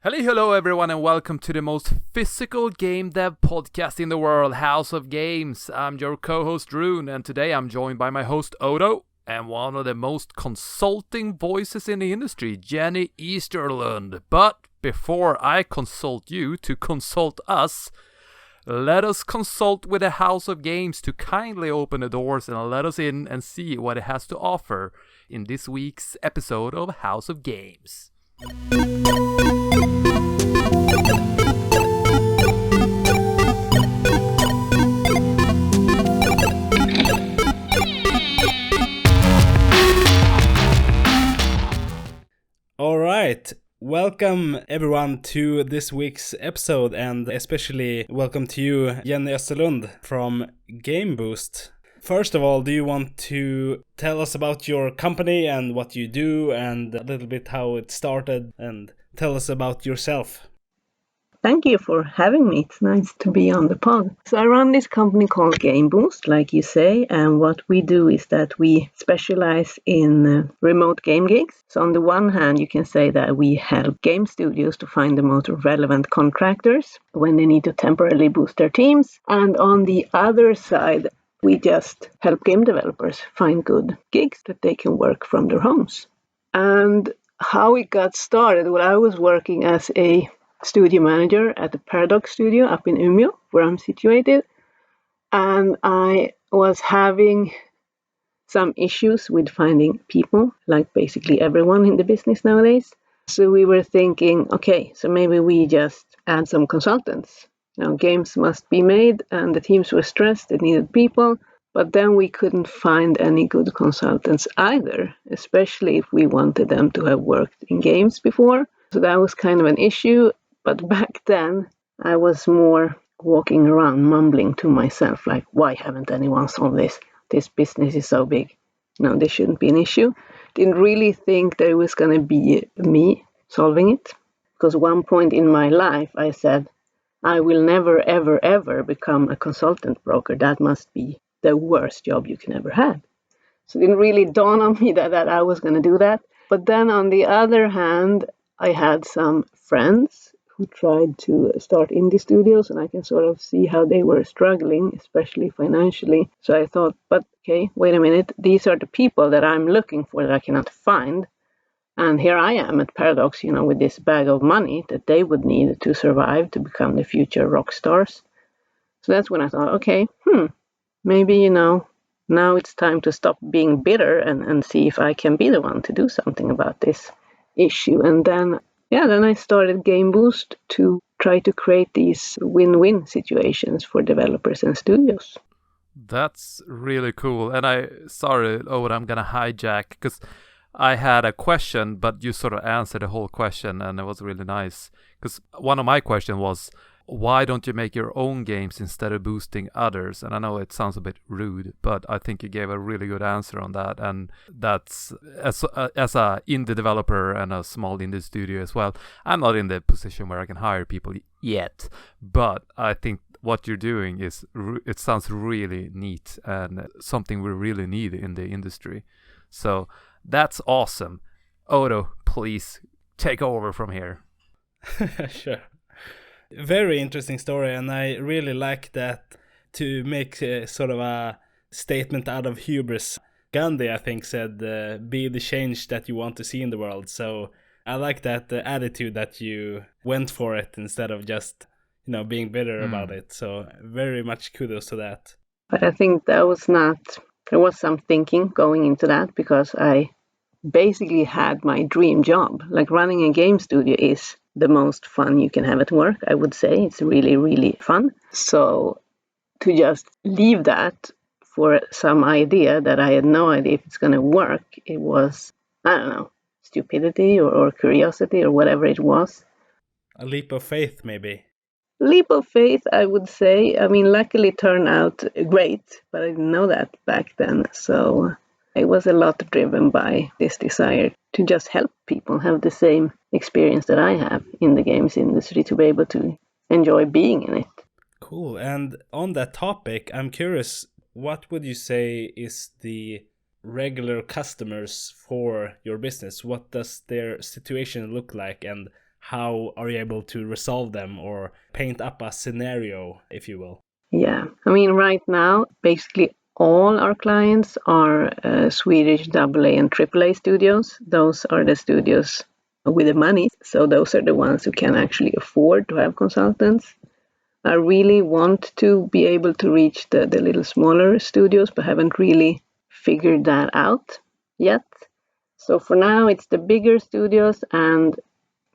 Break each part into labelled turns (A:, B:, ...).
A: Hello everyone and welcome to the most physical game dev podcast in the world, House of Games. I'm your co-host Rune, and today I'm joined by my host Odo and one of the most consulting voices in the industry, Jenny Österlund. But before I consult you to consult us, let us consult with the House of Games to kindly open the doors and let us in and see what it has to offer in this week's episode of House of Games.
B: All right. Welcome everyone to this week's episode, and especially welcome to you, Jenny Österlund from Game Boost. First of all, do you want to tell us about your company and what you do and a little bit how it started, and tell us about yourself?
C: Thank you for having me. It's nice to be on the pod. So I run this company called Game Boost, like you say, and what we do is that we specialize in remote game gigs. So on the one hand, you can say that we help game studios to find the most relevant contractors when they need to temporarily boost their teams. And on the other side, we just help game developers find good gigs that they can work from their homes. And how it got started, well, I was working as a studio manager at the Paradox studio up in Umeå, where I'm situated. And I was having some issues with finding people, like basically everyone in the business nowadays. So we were thinking, okay, so maybe we just add some consultants. Games must be made, and the teams were stressed, they needed people. But then we couldn't find any good consultants either, especially if we wanted them to have worked in games before. So that was kind of an issue. But back then, I was more walking around mumbling to myself, like, why haven't anyone solved this? This business is so big. No, this shouldn't be an issue. Didn't really think that it was going to be me solving it. Because one point in my life, I said, I will never, ever, ever become a consultant broker. That must be the worst job you can ever have. So it didn't really dawn on me that I was going to do that. But then on the other hand, I had some friends who tried to start indie studios, and I can sort of see how they were struggling, especially financially. So I thought, but okay, wait a minute, these are the people that I'm looking for that I cannot find. And here I am at Paradox, with this bag of money that they would need to survive to become the future rock stars. So that's when I thought, okay, maybe, now it's time to stop being bitter and see if I can be the one to do something about this issue. And then I started Game Boost to try to create these win-win situations for developers and studios.
A: That's really cool. And I'm gonna hijack because I had a question, but you sort of answered the whole question, and it was really nice. Because one of my questions was, why don't you make your own games instead of boosting others? And I know it sounds a bit rude, but I think you gave a really good answer on that. And that's as a indie developer and a small indie studio as well. I'm not in the position where I can hire people yet, but I think what you're doing it sounds really neat and something we really need in the industry. So that's awesome. Odo, please take over from here.
B: Sure. Very interesting story, and I really like that to make sort of a statement out of hubris. Gandhi, I think, said, be the change that you want to see in the world. So I like that attitude that you went for it instead of just, being bitter about it. So very much kudos to that.
C: But I think there was some thinking going into that, because I basically had my dream job. Like, running a game studio is the most fun you can have at work, I would say. It's really, really fun. So to just leave that for some idea that I had no idea if it's going to work, it was, I don't know, stupidity or curiosity or whatever it was.
B: A leap of faith, maybe.
C: Leap of faith, I would say. I mean, luckily it turned out great, but I didn't know that back then. So it was a lot driven by this desire to just help people have the same experience that I have in the games industry, to be able to enjoy being in it.
B: Cool. And on that topic, I'm curious, what would you say is the regular customers for your business? What does their situation look like, and how are you able to resolve them or paint up a scenario, if you will?
C: Yeah, I mean, right now, basically all our clients are Swedish AA and AAA studios. Those are the studios with the money. So those are the ones who can actually afford to have consultants. I really want to be able to reach the little smaller studios, but haven't really figured that out yet. So for now, it's the bigger studios, and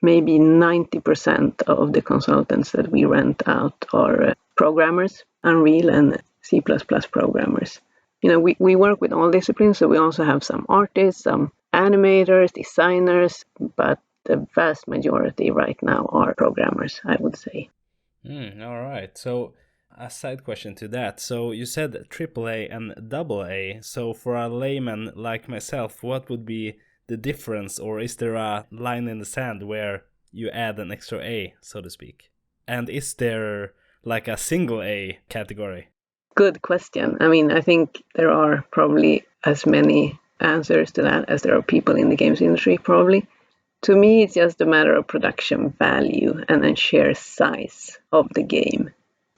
C: maybe 90% of the consultants that we rent out are programmers, Unreal and C++ programmers. You know, we work with all disciplines, so we also have some artists, some animators, designers, but the vast majority right now are programmers, I would say.
B: All right. So a side question to that. So you said AAA and AA. So for a layman like myself, what would be the difference, or is there a line in the sand where you add an extra A, so to speak? And is there like a single A category?
C: Good question. I mean, I think there are probably as many answers to that as there are people in the games industry, probably. To me, it's just a matter of production value and then sheer size of the game.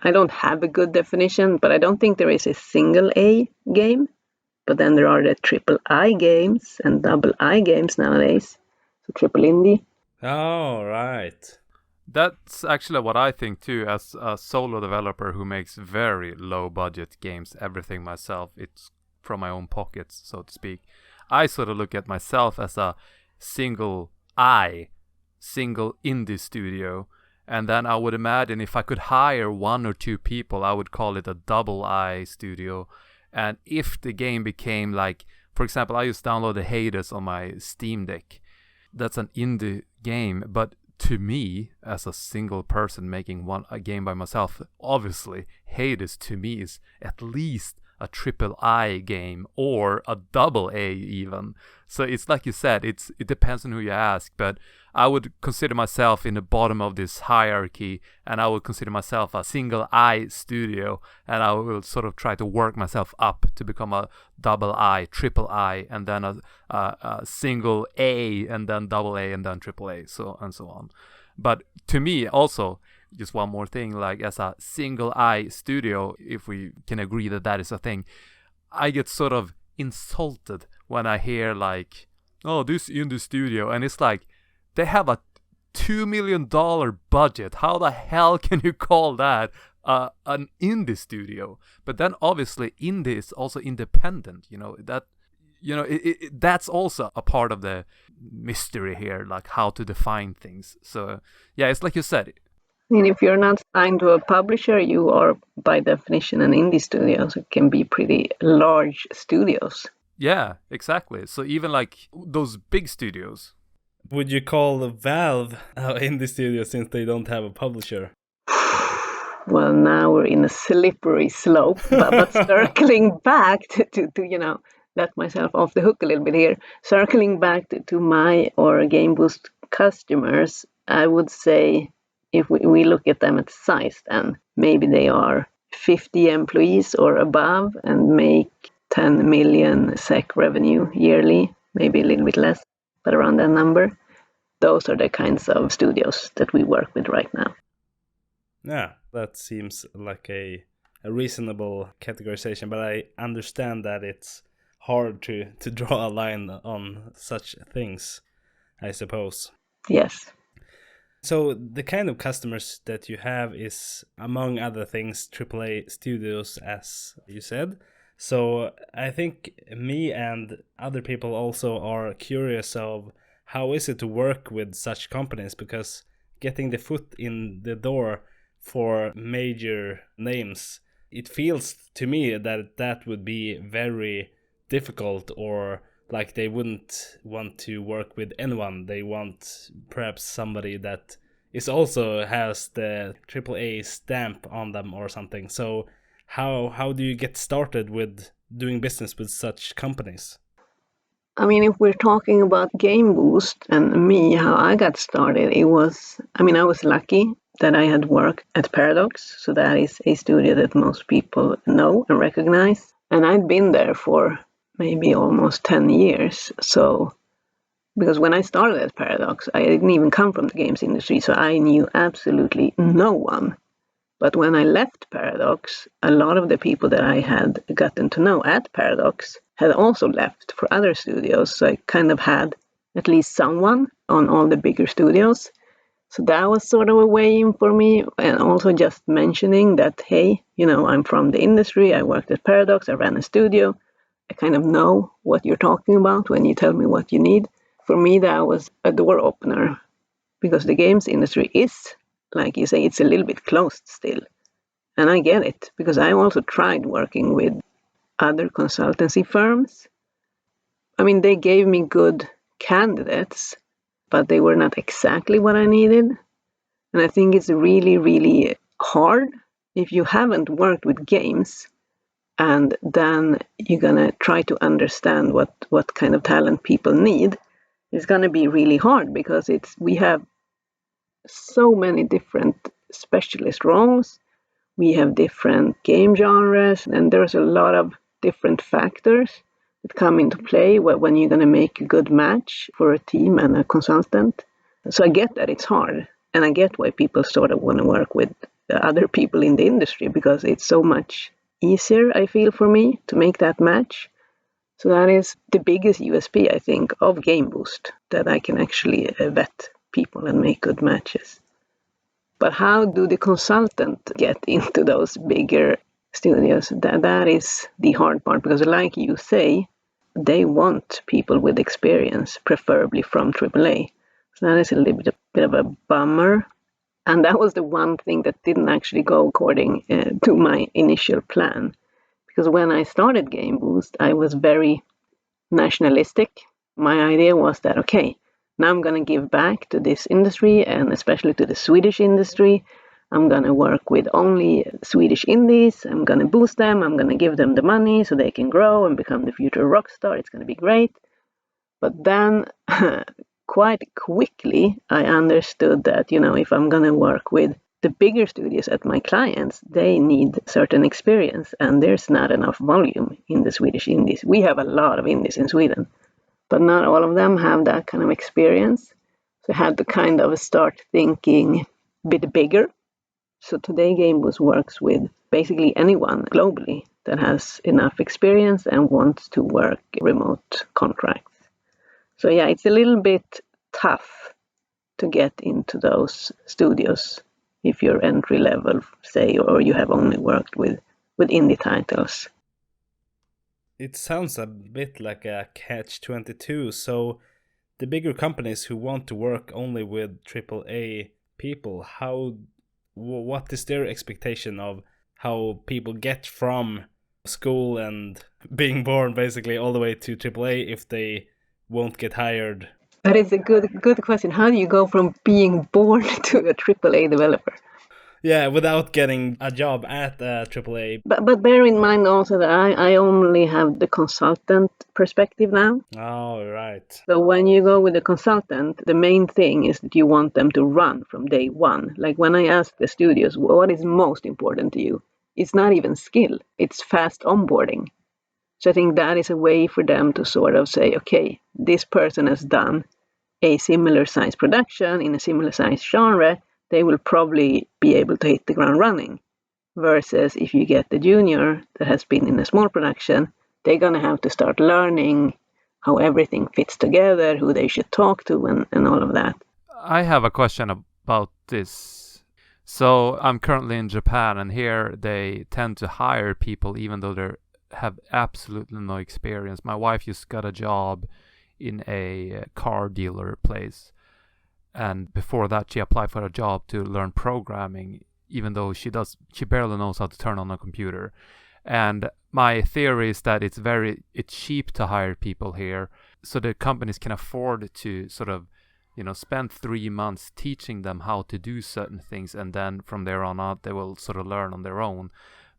C: I don't have a good definition, but I don't think there is a single A game. But then there are the triple I games and double I games nowadays. So triple indie.
B: Oh, right.
A: That's actually what I think too, as a solo developer who makes very low budget games, everything myself. It's from my own pockets, so to speak. I sort of look at myself as a single indie studio. And then I would imagine if I could hire one or two people, I would call it a double I studio. And if the game became like, for example, I just downloaded Hades on my Steam Deck. That's an indie game, but to me, as a single person making a game by myself, obviously Hades to me is at least a triple I game or a double A even. So it's like you said, it depends on who you ask, but I would consider myself in the bottom of this hierarchy, and I would consider myself a single I studio, and I will sort of try to work myself up to become a double I, triple I, and then a single A, and then double A, and then triple A, so and so on. But to me also, just one more thing, like as a single I studio, if we can agree that that is a thing, I get sort of insulted when I hear like, oh, this indie studio, and it's like, they have a $2 million budget. How the hell can you call that an indie studio? But then obviously indie is also independent, that's also a part of the mystery here, like how to define things. So yeah, it's like you said.
C: I mean, if you're not signed to a publisher, you are by definition an indie studio, so it can be pretty large studios.
A: Yeah, exactly. So even like those big studios.
B: Would you call Valve indie studio since they don't have a publisher?
C: Well, now we're in a slippery slope, but circling back to let myself off the hook a little bit here. Circling back to my or Game Boost customers, I would say if we look at them at size, then maybe they are 50 employees or above and make 10 million SEK revenue yearly, maybe a little bit less, but around that number. Those are the kinds of studios that we work with right now.
B: Yeah, that seems like a reasonable categorization, but I understand that it's hard to draw a line on such things, I suppose.
C: Yes.
B: So the kind of customers that you have is, among other things, AAA studios, as you said. So I think me and other people also are curious of how is it to work with such companies, because getting the foot in the door for major names, it feels to me that would be very difficult, or like they wouldn't want to work with anyone. They want perhaps somebody that is also has the AAA stamp on them or something. So how do you get started with doing business with such companies?
C: I mean, if we're talking about Game Boost and me, how I got started, I was lucky that I had worked at Paradox. So that is a studio that most people know and recognize. And I'd been there for maybe almost 10 years. So Because when I started at Paradox, I didn't even come from the games industry, so I knew absolutely no one. But when I left Paradox, a lot of the people that I had gotten to know at Paradox had also left for other studios. So I kind of had at least someone on all the bigger studios. So that was sort of a way in for me. And also just mentioning that, hey, I'm from the industry. I worked at Paradox. I ran a studio. I kind of know what you're talking about when you tell me what you need. For me, that was a door opener because the games industry is, like you say, it's a little bit closed still. And I get it because I also tried working with other consultancy firms. I mean, they gave me good candidates, but they were not exactly what I needed. And I think it's really, really hard if you haven't worked with games and then you're going to try to understand what kind of talent people need. It's going to be really hard because we have so many different specialist roles. We have different game genres, and there's a lot of different factors that come into play when you're going to make a good match for a team and a consultant. So I get that it's hard, and I get why people sort of want to work with other people in the industry because it's so much easier, I feel, for me to make that match. So that is the biggest USP, I think, of Game Boost, that I can actually vet people and make good matches. But how do the consultant get into those bigger studios? That is the hard part because, like you say, they want people with experience, preferably from AAA. So that is a little bit of a bummer. And that was the one thing that didn't actually go according to my initial plan. Because when I started Game Boost, I was very nationalistic. My idea was that, okay, now I'm going to give back to this industry and especially to the Swedish industry. I'm going to work with only Swedish indies. I'm going to boost them. I'm going to give them the money so they can grow and become the future rock star. It's going to be great. But then quite quickly, I understood that, if I'm going to work with the bigger studios at my clients, they need certain experience and there's not enough volume in the Swedish indies. We have a lot of indies in Sweden, but not all of them have that kind of experience. So I had to kind of start thinking a bit bigger. So today Game Boost works with basically anyone globally that has enough experience and wants to work remote contracts. So yeah, it's a little bit tough to get into those studios if you're entry level, say, or you have only worked with indie titles.
B: It sounds a bit like a catch-22. So the bigger companies who want to work only with AAA people, what is their expectation of how people get from school and being born basically all the way to AAA if they won't get hired?
C: That is a good question. How do you go from being born to a AAA developer?
B: Yeah, without getting a job at a AAA.
C: But bear in mind also that I only have the consultant perspective now.
B: Oh, right.
C: So when you go with a consultant, the main thing is that you want them to run from day one. Like when I ask the studios, what is most important to you? It's not even skill, it's fast onboarding. So I think that is a way for them to sort of say, okay, this person has done a similar size production in a similar size genre, they will probably be able to hit the ground running. Versus if you get the junior that has been in a small production, they're going to have to start learning how everything fits together, who they should talk to, and all of that.
A: I have a question about this. So I'm currently in Japan, and here they tend to hire people even though they have absolutely no experience. My wife just got a job in a car dealer place, and before that she applied for a job to learn programming, even though she barely knows how to turn on a computer. And my theory is that it's cheap to hire people here, so the companies can afford to sort of spend 3 months teaching them how to do certain things, and then from there on out they will sort of learn on their own.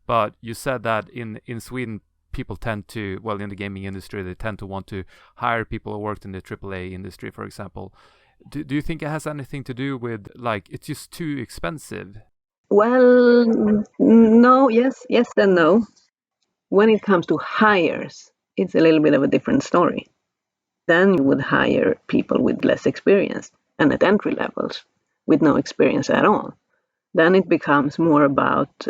A: But you said that in Sweden, people tend to, in the gaming industry, they tend to want to hire people who worked in the AAA industry, for example. Do you think it has anything to do with, like, it's just too expensive?
C: Well, no, yes, then no. When it comes to hires, it's a little bit of a different story. then you would hire people with less experience and at entry levels with no experience at all. Then it becomes more about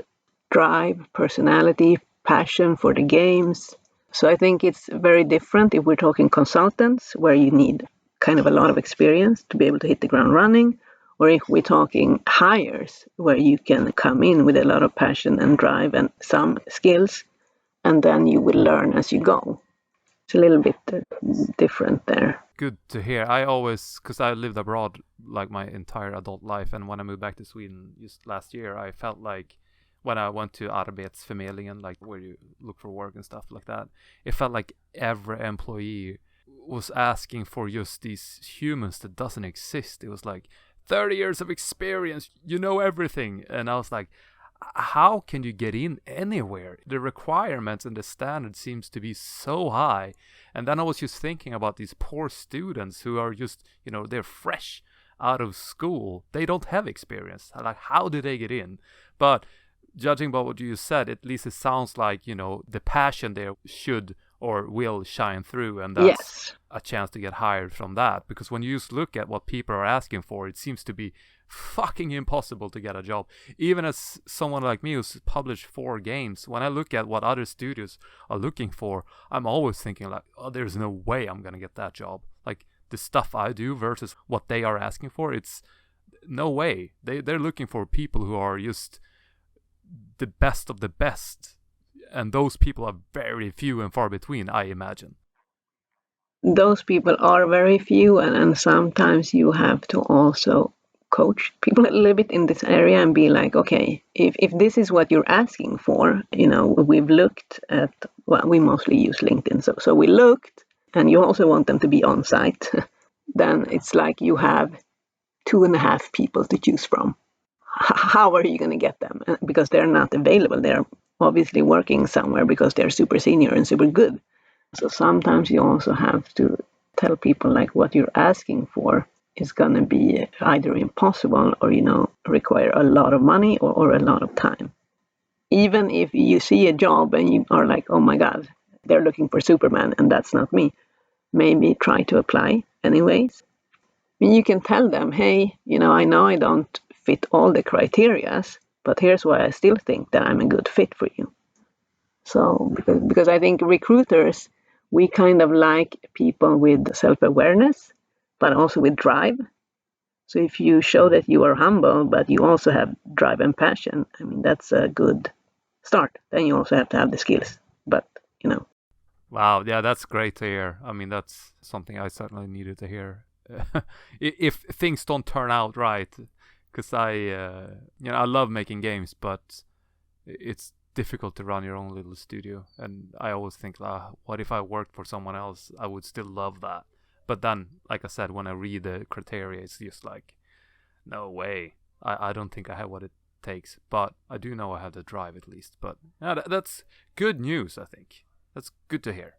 C: drive, personality, passion for the games. So I think it's very different if we're talking consultants, where you need kind of a lot of experience to be able to hit the ground running, or if we're talking hires, where you can come in with a lot of passion and drive and some skills, and then you will learn as you go. It's a little bit different there.
A: Good to hear. I always, because I lived abroad like my entire adult life, and when I moved back to Sweden just last year, I felt like when I went to Arbetsförmedlingen, like where you look for work and stuff like that, it felt like every employee was asking for just these humans that doesn't exist. It was like 30 years of experience, you know everything. And I was like, how can you get in anywhere? The requirements and the standard seems to be so high. And then I was just thinking about these poor students who are just, they're fresh out of school. They don't have experience. Like, how do they get in? But judging by what you said, at least it sounds like, the passion there should or will shine through, and that's a chance to get hired from that. Because when you just look at what people are asking for, it seems to be fucking impossible to get a job. Even as someone like me who's published 4 games, when I look at what other studios are looking for, I'm always thinking like, oh, there's no way I'm gonna get that job. Like, the stuff I do versus what they are asking for, it's no way. They're looking for people who are just the best of the best, and those people are very few and far between, I imagine.
C: Those people are very few, and sometimes you have to also coach people a little bit in this area and be like, okay, if this is what you're asking for, we've looked at, well, we mostly use LinkedIn, so we looked, and you also want them to be on site, then it's like you have 2.5 people to choose from. How are you going to get them? Because they're not available. They're obviously working somewhere because they're super senior and super good. So sometimes you also have to tell people like what you're asking for is going to be either impossible or, require a lot of money or a lot of time. Even if you see a job and you are like, oh my God, they're looking for Superman and that's not me, maybe try to apply anyways. I mean, you can tell them, hey, I know I don't fit all the criterias, but here's why I still think that I'm a good fit for you. So, because I think recruiters, we kind of like people with self-awareness, but also with drive. So if you show that you are humble, but you also have drive and passion, I mean, that's a good start. Then you also have to have the skills, but,
A: Wow, yeah, that's great to hear. I mean, that's something I certainly needed to hear. If things don't turn out right, because I love making games, but it's difficult to run your own little studio, and I always think, what if I worked for someone else? I would still love that. But then, like I said, when I read the criteria, it's just like, no way. I don't think I have what it takes, but I do know I have the drive at least. But that's good news, I think. That's good to hear.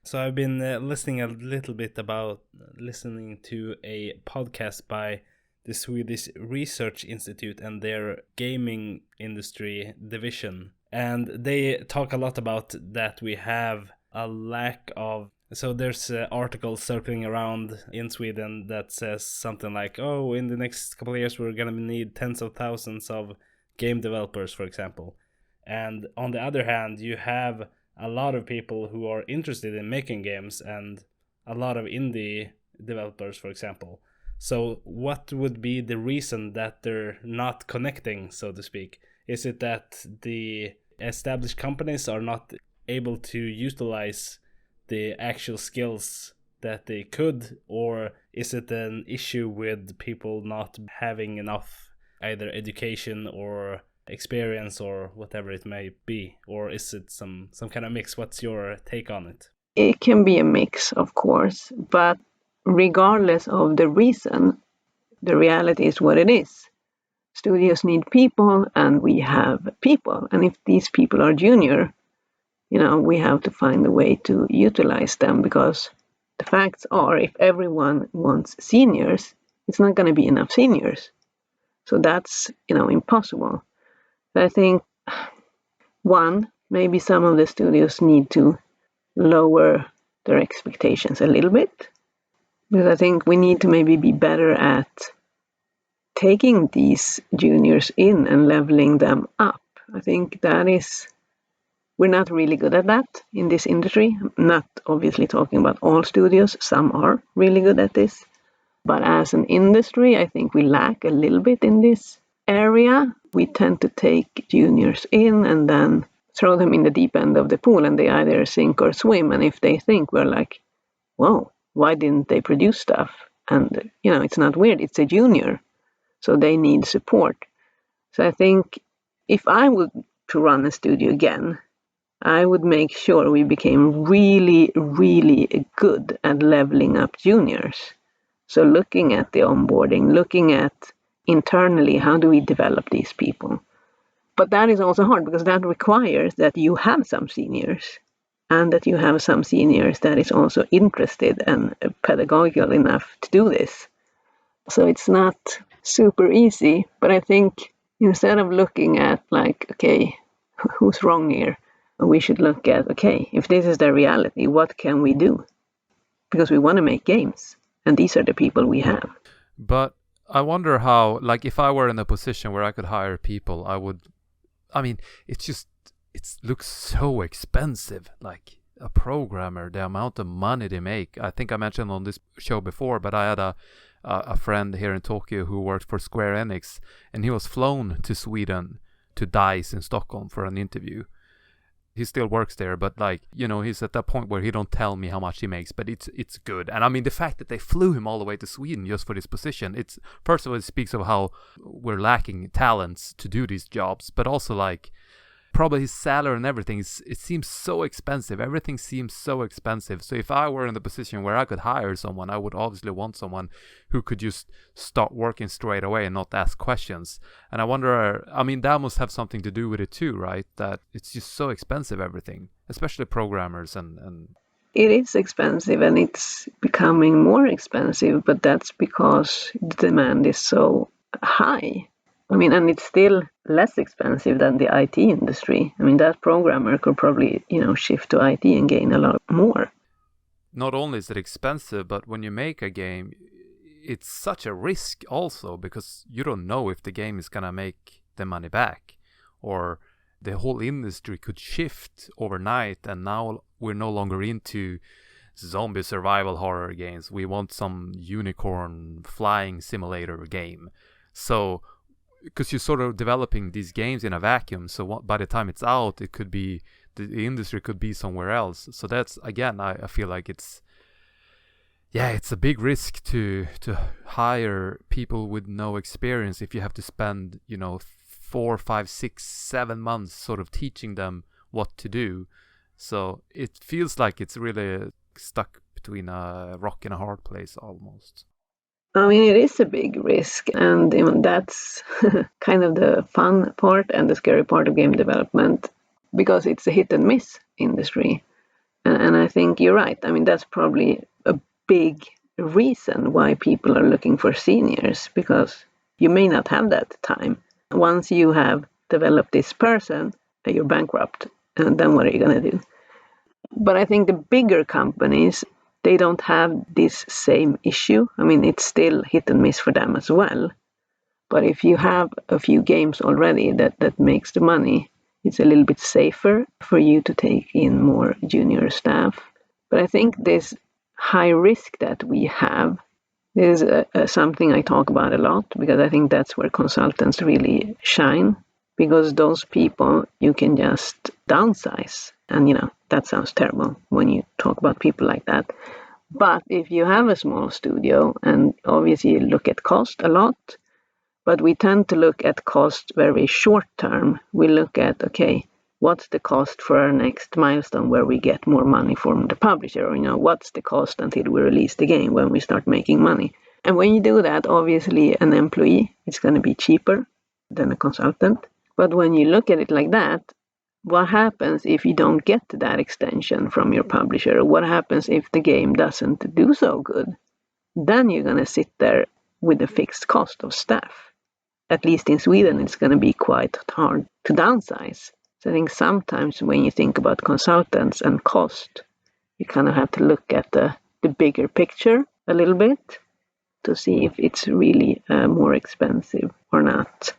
B: So I've been listening a little bit about listening to a podcast by the Swedish Research Institute and their gaming industry division. And they talk a lot about that we have a lack of... So there's articles circling around in Sweden that says something like, oh, in the next couple of years we're going to need tens of thousands of game developers, for example. And on the other hand, you have a lot of people who are interested in making games and a lot of indie developers, for example. So what would be the reason that they're not connecting, so to speak? Is it that the established companies are not able to utilize the actual skills that they could, or is it an issue with people not having enough either education or experience or whatever it may be? Or is it some kind of mix? What's your take on it?
C: It can be a mix, of course, but regardless of the reason, the reality is what it is. Studios need people and we have people. And if these people are junior, we have to find a way to utilize them, because the facts are, if everyone wants seniors, it's not going to be enough seniors. So that's, impossible. I think, one, maybe some of the studios need to lower their expectations a little bit. Because I think we need to maybe be better at taking these juniors in and leveling them up. I think we're not really good at that in this industry. I'm not obviously talking about all studios. Some are really good at this. But as an industry, I think we lack a little bit in this area. We tend to take juniors in and then throw them in the deep end of the pool, and they either sink or swim. And if they think, we're like, whoa, why didn't they produce stuff? And, it's not weird. It's a junior. So they need support. So I think if I would to run a studio again, I would make sure we became really, really good at leveling up juniors. So looking at the onboarding, looking at internally, how do we develop these people? But that is also hard because that requires that you have some seniors and that you have some seniors that is also interested and pedagogical enough to do this. So it's not super easy, but I think instead of looking at like, okay, who's wrong here? We should look at, okay, if this is the reality, what can we do? Because we want to make games, and these are the people we have.
A: But I wonder how, like, if I were in a position where I could hire people, it looks so expensive. Like a programmer, the amount of money they make. I think I mentioned on this show before, but I had a friend here in Tokyo who worked for Square Enix, and he was flown to Sweden to DICE in Stockholm for an interview. He still works there, but he's at that point where he don't tell me how much he makes, but it's good. And I mean, the fact that they flew him all the way to Sweden just for this position, it's, first of all, it speaks of how we're lacking talents to do these jobs, but also probably his salary and everything, it seems so expensive. Everything seems so expensive. So if I were in the position where I could hire someone, I would obviously want someone who could just start working straight away and not ask questions. And I wonder, that must have something to do with it too, right? That it's just so expensive, everything, especially programmers and...
C: It is expensive, and it's becoming more expensive, but that's because the demand is so high. And it's still less expensive than the IT industry. That programmer could probably, shift to IT and gain a lot more.
A: Not only is it expensive, but when you make a game, it's such a risk also, because you don't know if the game is going to make the money back, or the whole industry could shift overnight, and now we're no longer into zombie survival horror games. We want some unicorn flying simulator game. So because you're sort of developing these games in a vacuum, so by the time it's out, it could be, the industry could be somewhere else. So that's, again, I feel like it's a big risk to hire people with no experience if you have to spend 4, 5, 6, 7 months sort of teaching them what to do. So it feels like it's really stuck between a rock and a hard place almost.
C: It is a big risk, and that's kind of the fun part and the scary part of game development, because it's a hit and miss industry. And I think you're right. That's probably a big reason why people are looking for seniors, because you may not have that time. Once you have developed this person, you're bankrupt, and then what are you going to do? But I think the bigger companies, they don't have this same issue. It's still hit and miss for them as well. But if you have a few games already that makes the money, it's a little bit safer for you to take in more junior staff. But I think this high risk that we have is something I talk about a lot, because I think that's where consultants really shine, because those people you can just downsize. And, that sounds terrible when you talk about people like that. But if you have a small studio, and obviously you look at cost a lot, but we tend to look at cost very short term. We look at, okay, what's the cost for our next milestone where we get more money from the publisher? Or, what's the cost until we release the game when we start making money? And when you do that, obviously an employee is going to be cheaper than a consultant. But when you look at it like that, what happens if you don't get that extension from your publisher? What happens if the game doesn't do so good? Then you're going to sit there with a fixed cost of staff. At least in Sweden, it's going to be quite hard to downsize. So I think sometimes when you think about consultants and cost, You kind of have to look at the bigger picture a little bit to see if it's really more expensive or not.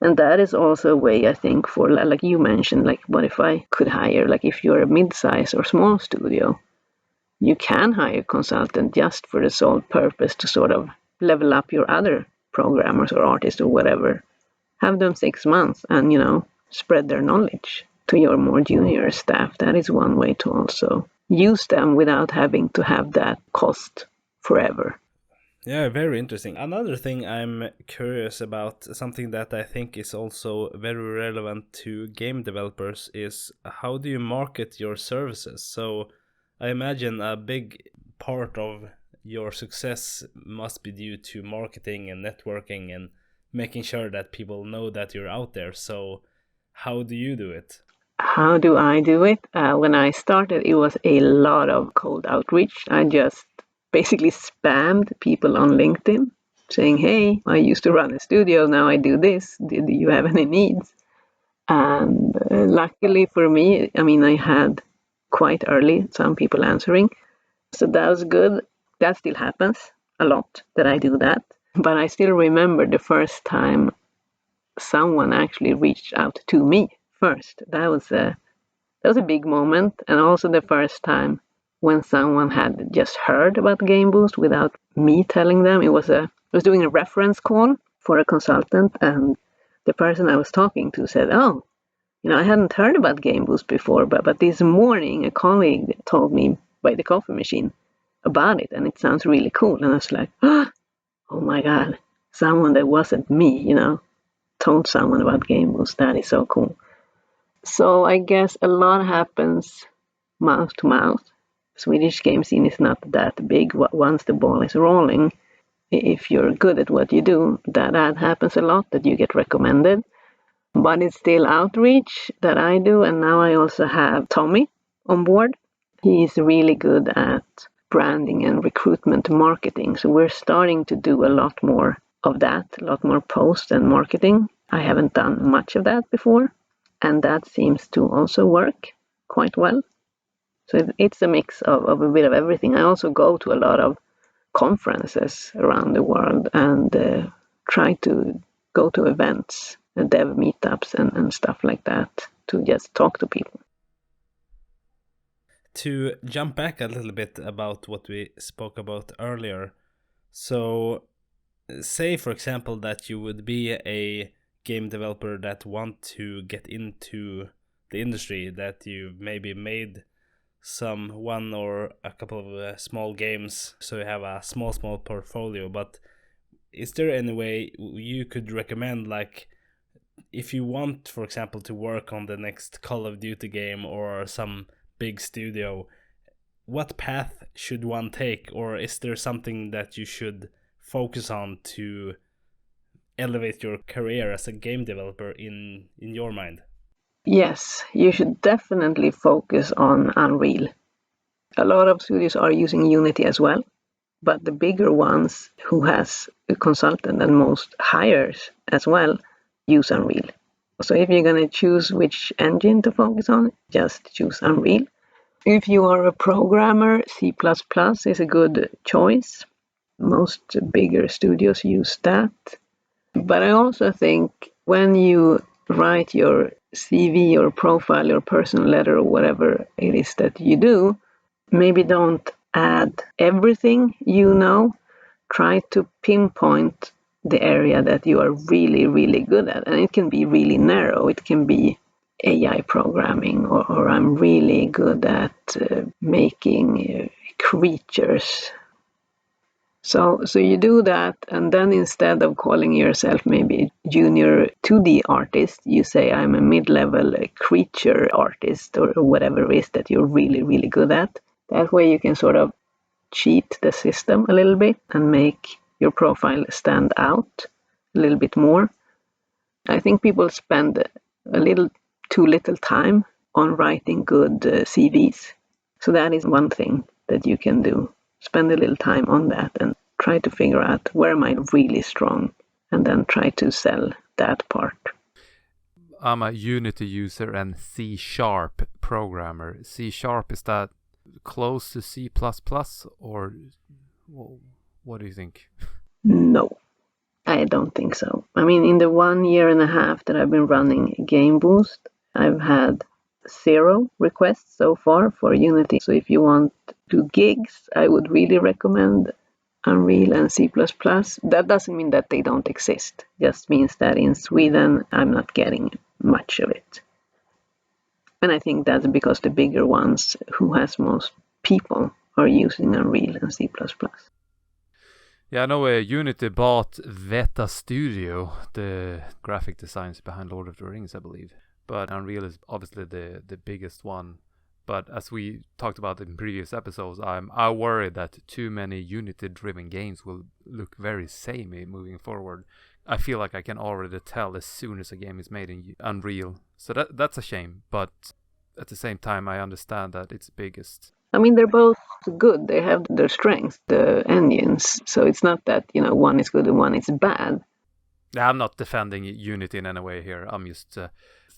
C: And that is also a way, I think, for, like you mentioned, like what if I could hire, like if you're a mid-size or small studio, you can hire a consultant just for the sole purpose to sort of level up your other programmers or artists or whatever. Have them 6 months and, spread their knowledge to your more junior staff. That is one way to also use them without having to have that cost forever.
B: Yeah, very interesting. Another thing I'm curious about, something that I think is also very relevant to game developers, is how do you market your services? So I imagine a big part of your success must be due to marketing and networking and making sure that people know that you're out there. So how do you do it?
C: How do I do it? When I started, it was a lot of cold outreach. I just basically spammed people on LinkedIn saying, hey, I used to run a studio, now I do this. Do you have any needs? And luckily for me, I had quite early some people answering. So that was good. That still happens a lot that I do that. But I still remember the first time someone actually reached out to me first. That was a big moment, and also the first time when someone had just heard about Game Boost without me telling them. I was doing a reference call for a consultant, and the person I was talking to said, "Oh, I hadn't heard about Game Boost before, but this morning a colleague told me by the coffee machine about it, and it sounds really cool." And I was like, "Oh my God, someone that wasn't me, told someone about Game Boost. That is so cool." So I guess a lot happens mouth to mouth. Swedish game scene is not that big. Once the ball is rolling, if you're good at what you do, that happens a lot, that you get recommended. But it's still outreach that I do, and now I also have Tommy on board. He's really good at branding and recruitment marketing, so we're starting to do a lot more of that, a lot more post and marketing. I haven't done much of that before, and that seems to also work quite well. So it's a mix of a bit of everything. I also go to a lot of conferences around the world and try to go to events, dev meetups and stuff like that, to just talk to people.
B: To jump back a little bit about what we spoke about earlier, so say for example that you would be a game developer that want to get into the industry, that you've maybe made one or a couple of small games, so you have a small portfolio. But is there any way you could recommend, like if you want, for example, to work on the next Call of Duty game or some big studio, what path should one take, or is there something that you should focus on to elevate your career as a game developer in your mind?
C: Yes, you should definitely focus on Unreal. A lot of studios are using Unity as well, but the bigger ones who has a consultant and most hires as well use Unreal. So if you're going to choose which engine to focus on, just choose Unreal. If you are a programmer, C++ is a good choice. Most bigger studios use that. But I also think when you write your CV or profile or personal letter or whatever it is that you do, maybe don't add everything you know. Try to pinpoint the area that you are really, really good at. And it can be really narrow. It can be AI programming, or I'm really good at making creatures. So you do that, and then instead of calling yourself maybe junior 2D artist, you say I'm a mid-level creature artist, or whatever it is that you're really, really good at. That way you can sort of cheat the system a little bit and make your profile stand out a little bit more. I think people spend a little too little time on writing good CVs. So that is one thing that you can do. Spend a little time on that and try to figure out where am I really strong, and then try to sell that part.
A: I'm a Unity user and C# programmer. C# is that close to C++, or what do you think?
C: No, I don't think so. I mean, in the 1 year and a half that I've been running Game Boost, I've had 0 requests so far for Unity. So if you want to do gigs, I would really recommend Unreal and C++. That doesn't mean that they don't exist. Just means that in Sweden, I'm not getting much of it. And I think that's because the bigger ones who has most people are using Unreal and C++.
A: Yeah, I know Unity bought Veta Studio, the graphic designs behind Lord of the Rings, I believe. But Unreal is obviously the biggest one. But as we talked about in previous episodes, I worry that too many Unity-driven games will look very samey moving forward. I feel like I can already tell as soon as a game is made in Unreal. So that's a shame. But at the same time, I understand that it's biggest.
C: I mean, they're both good. They have their strengths, the engines. So it's not that, one is good and one is bad.
A: I'm not defending Unity in any way here. I'm just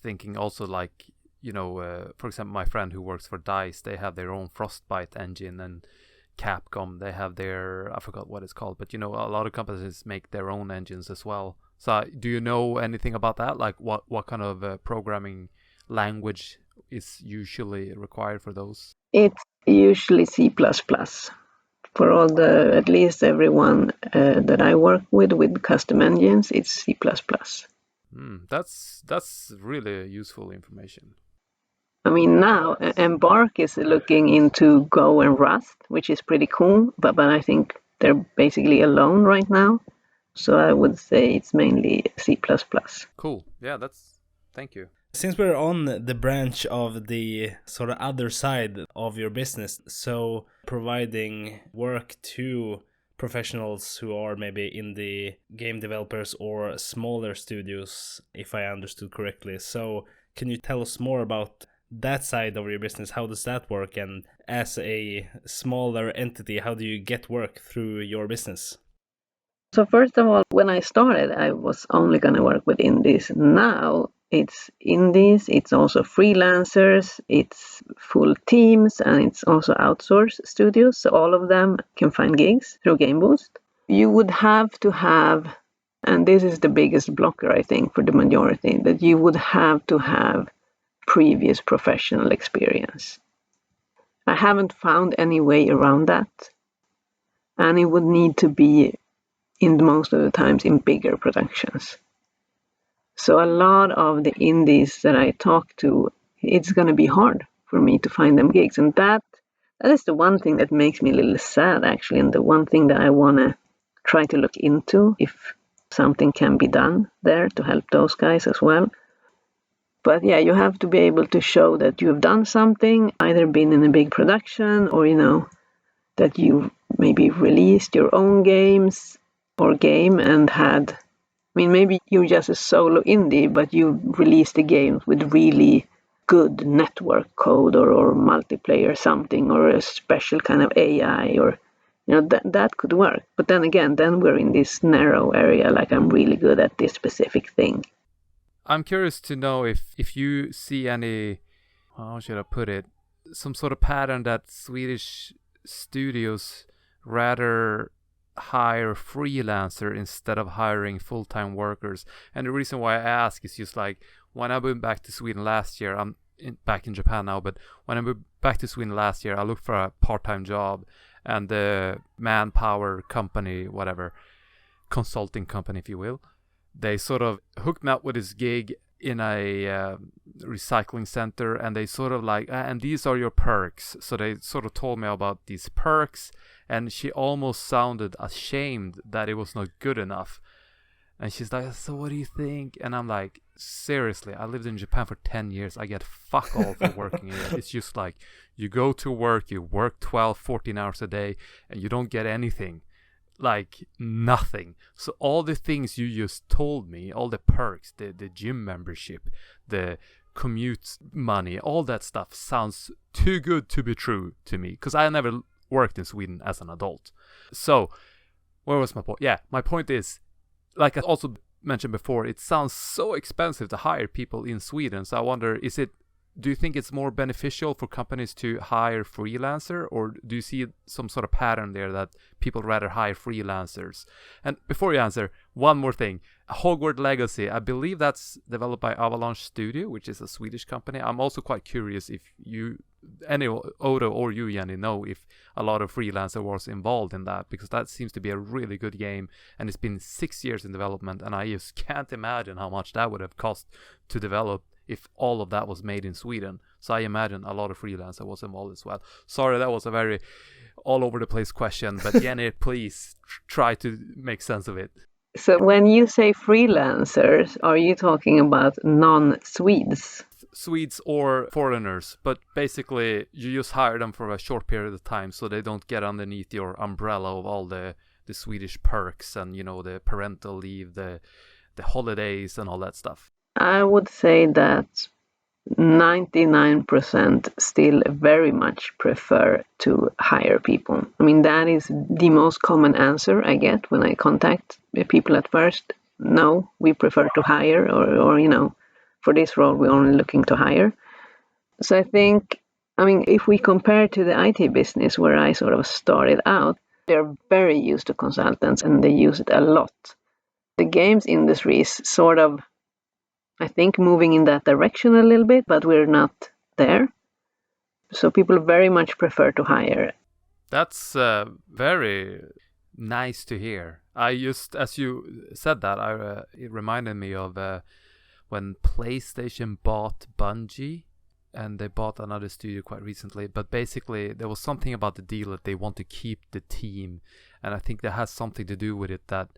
A: thinking also like, for example, my friend who works for DICE, they have their own Frostbite engine, and Capcom, they have their, I forgot what it's called, but a lot of companies make their own engines as well. So do you know anything about that? Like what kind of programming language is usually required for those? It's
C: usually C++. For at least everyone that I work with custom engines, it's C++.
A: That's really useful information.
C: I mean, now Embark is looking into Go and Rust, which is pretty cool, but I think they're basically alone right now. So I would say it's mainly C++.
A: Cool. Yeah, thank you.
B: Since we're on the branch of the sort of other side of your business, so providing work to professionals who are maybe in the game developers or smaller studios, if I understood correctly. So can you tell us more about that side of your business? How does that work? And as a smaller entity, how do you get work through your business?
C: So first of all, when I started, I was only going to work with indies. Now it's indies, it's also freelancers, it's full teams, and it's also outsourced studios. So all of them can find gigs through Game Boost. You would have to have, and this is the biggest blocker, I think, for the majority, that you would have to have previous professional experience. I haven't found any way around that. And it would need to be, in most of the times, in bigger productions. So a lot of the indies that I talk to, it's going to be hard for me to find them gigs. And that is the one thing that makes me a little sad, actually, and the one thing that I want to try to look into, if something can be done there to help those guys as well. But yeah, you have to be able to show that you've done something, either been in a big production or, that you maybe released your own games or game and had, maybe you're just a solo indie, but you released a game with really good network code or multiplayer something, or a special kind of AI, or, that could work. But then again, then we're in this narrow area, like I'm really good at this specific thing.
A: I'm curious to know if you see any, how should I put it, some sort of pattern that Swedish studios rather hire freelancer instead of hiring full-time workers. And the reason why I ask is just like, when I went back to Sweden last year, I'm back in Japan now, but when I moved back to Sweden last year, I looked for a part-time job, and the manpower company, whatever, consulting company, if you will, they sort of hooked me up with this gig in a recycling center, and they sort of like, and these are your perks. So they sort of told me about these perks, and she almost sounded ashamed that it was not good enough. And she's like, so what do you think? And I'm like, seriously, I lived in Japan for 10 years. I get fuck all for working here. It's just like, you go to work, you work 12, 14 hours a day, and you don't get anything. Like nothing. So all the things you just told me, all the perks, the gym membership, the commute money, all that stuff sounds too good to be true to me, because I never worked in Sweden as an adult. So where was my point? Yeah, my point is, like I also mentioned before, it sounds so expensive to hire people in Sweden. So I wonder, is it do you think it's more beneficial for companies to hire freelancer, or do you see some sort of pattern there that people rather hire freelancers? And before you answer, one more thing. Hogwarts Legacy, I believe that's developed by Avalanche Studio, which is a Swedish company. I'm also quite curious if you, any Odo or you, Jenny, know if a lot of freelancer was involved in that, because that seems to be a really good game, and it's been 6 years in development, and I just can't imagine how much that would have cost to develop if all of that was made in Sweden. So I imagine a lot of freelancer was involved as well. Sorry, that was a very all over the place question, but Jenny, please try to make sense of it.
C: So when you say freelancers, are you talking about non-Swedes?
A: Swedes or foreigners, but basically you just hire them for a short period of time so they don't get underneath your umbrella of all the Swedish perks and, you know, the parental leave, the holidays and all that stuff.
C: I would say that 99% still very much prefer to hire people. I mean, that is the most common answer I get when I contact people at first. No, we prefer to hire, or you know, for this role, we're only looking to hire. So I think, I mean, if we compare to the IT business where I sort of started out, they're very used to consultants and they use it a lot. The games industry is sort of, I think, moving in that direction a little bit, but we're not there. So people very much prefer to hire.
A: That's very nice to hear. I just, as you said that, it reminded me of when PlayStation bought Bungie, and they bought another studio quite recently. But basically, there was something about the deal that they want to keep the team, and I think that has something to do with it, that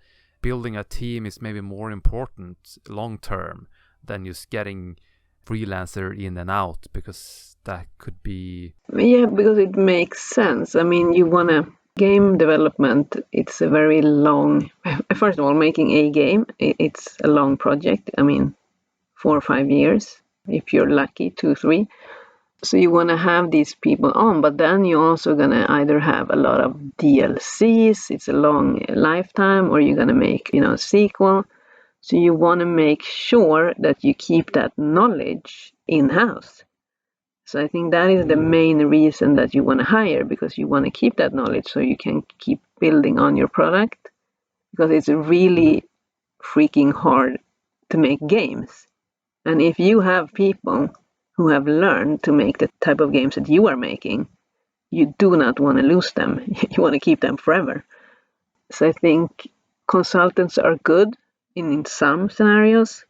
A: building a team is maybe more important long term than just getting freelancer in and out, because that could be...
C: Yeah, because it makes sense. I mean, you want to... Game development, it's a very long... First of all, making a game, it's a long project. I mean, 4 or 5 years, if you're lucky, 2, 3. So you want to have these people on, but then you're also going to either have a lot of DLCs, it's a long lifetime, or you're going to make, you know, a sequel. So you want to make sure that you keep that knowledge in-house. So I think that is the main reason that you want to hire, because you want to keep that knowledge so you can keep building on your product, because it's really freaking hard to make games. And if you have people who have learned to make the type of games that you are making, you do not want to lose them. You want to keep them forever. So I think consultants are good in some scenarios,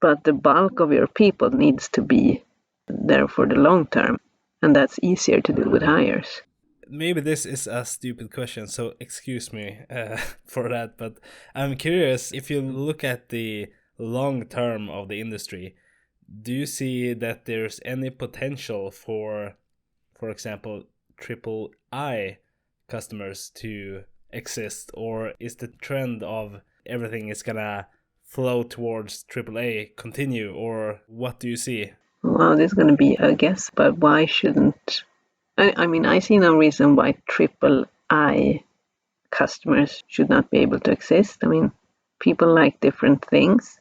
C: but the bulk of your people needs to be there for the long term, and that's easier to do with hires.
B: Maybe this is a stupid question, so excuse me for that, but I'm curious, if you look at the long term of the industry, do you see that there's any potential for example, triple I customers to exist, or is the trend of everything is gonna flow towards AAA continue, or what do you see?
C: Well, this is going to be a guess, but why shouldn't... I mean, I see no reason why triple I customers should not be able to exist. I mean, people like different things.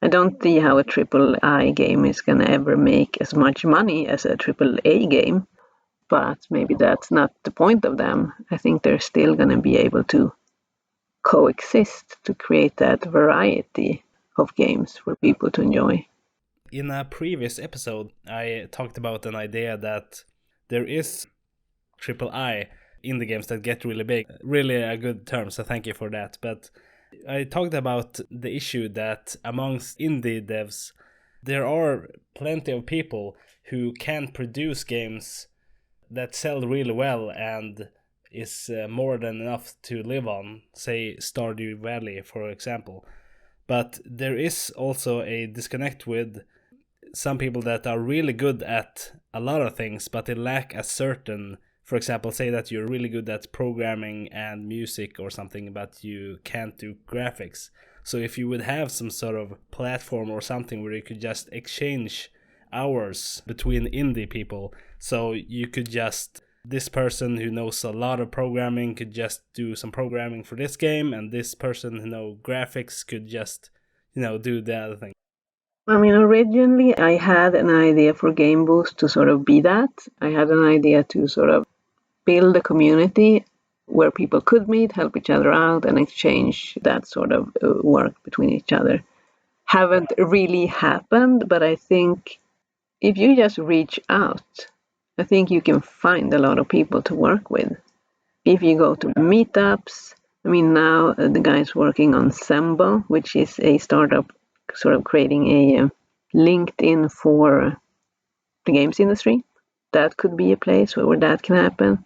C: I don't see how a triple I game is going to ever make as much money as a triple A game, but maybe that's not the point of them. I think they're still going to be able to coexist to create that variety of games for people to enjoy.
B: In a previous episode, I talked about an idea that there is triple I in the games that get really big. Really a good term, so thank you for that. But I talked about the issue that amongst indie devs, there are plenty of people who can produce games that sell really well and is more than enough to live on, say Stardew Valley, for example. But there is also a disconnect with some people that are really good at a lot of things, but they lack a certain, for example, say that you're really good at programming and music or something, but you can't do graphics. So if you would have some sort of platform or something where you could just exchange hours between indie people, so you could just, this person who knows a lot of programming could just do some programming for this game, and this person who knows graphics could just, you know, do the other thing.
C: I mean, originally I had an idea for Game Boost to sort of be that. I had an idea to sort of build a community where people could meet, help each other out, and exchange that sort of work between each other. Haven't really happened, but I think if you just reach out, I think you can find a lot of people to work with. If you go to meetups, I mean, now the guy's working on Semble, which is a startup sort of creating a LinkedIn for the games industry. That could be a place where that can happen.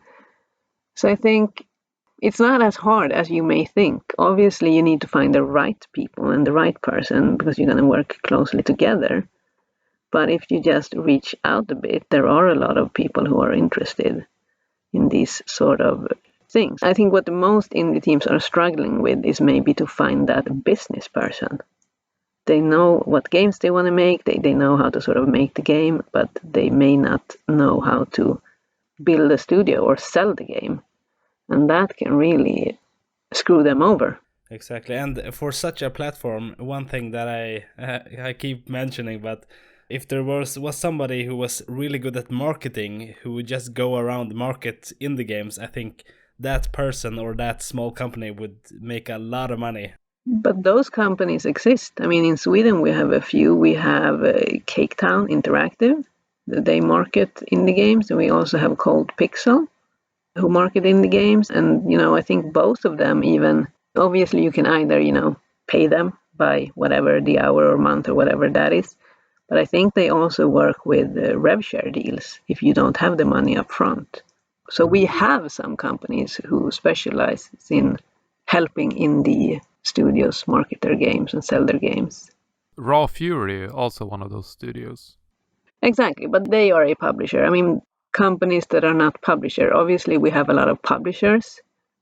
C: So I think it's not as hard as you may think. Obviously, you need to find the right people and the right person because you're going to work closely together. But if you just reach out a bit, there are a lot of people who are interested in these sort of things. I think what the most indie teams are struggling with is maybe to find that business person. They know what games they want to make, they know how to sort of make the game, but they may not know how to build a studio or sell the game. And that can really screw them over.
B: Exactly. And for such a platform, one thing that I keep mentioning, but if there was somebody who was really good at marketing, who would just go around market indie games, I think that person or that small company would make a lot of money.
C: But those companies exist. I mean, in Sweden we have a few. We have Cake Town Interactive. They market indie games, and we also have Cold Pixel, who market indie games. And, I think both of them even, obviously you can either, pay them by whatever the hour or month or whatever that is. But I think they also work with rev share deals if you don't have the money up front. So we have some companies who specialize in helping indie studios market their games and sell their games.
A: Raw Fury, also one of those studios.
C: Exactly, but they are a publisher. I mean, companies that are not publisher, obviously we have a lot of publishers,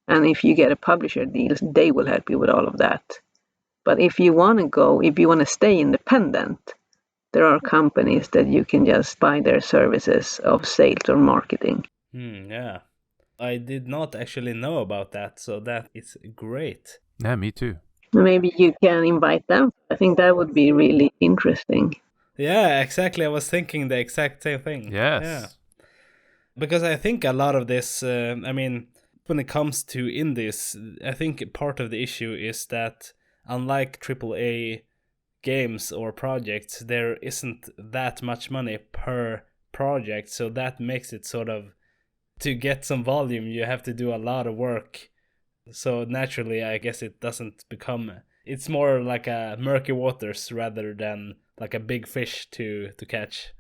C: and if you get a publisher deal, they will help you with all of that. But if you want to stay independent, there are companies that you can just buy their services of sales or marketing.
B: Yeah. I did not actually know about that, so that is great.
A: Yeah, me too.
C: Maybe you can invite them. I think that would be really interesting.
B: Yeah, exactly. I was thinking the exact same thing.
A: Yes.
B: Yeah. Because I think a lot of this, I mean, when it comes to indies, I think part of the issue is that unlike AAA games or projects, there isn't that much money per project. So that makes it sort of, to get some volume, you have to do a lot of work. So naturally, I guess it doesn't become, it's more like a murky waters rather than like a big fish to catch.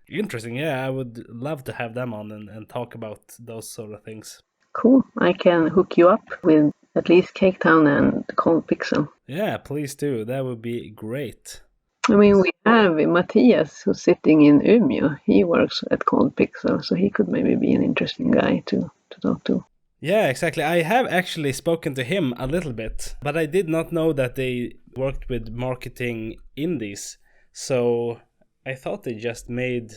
B: Interesting. Yeah, I would love to have them on and talk about those sort of things.
C: Cool. I can hook you up with at least Cake Town and Cold Pixel.
B: Yeah, please do. That would be great.
C: I mean, we have Matthias who's sitting in Umeå. He works at Cold Pixel, so he could maybe be an interesting guy to talk to.
B: Yeah, exactly. I have actually spoken to him a little bit, but I did not know that they worked with marketing indies. So I thought they just made...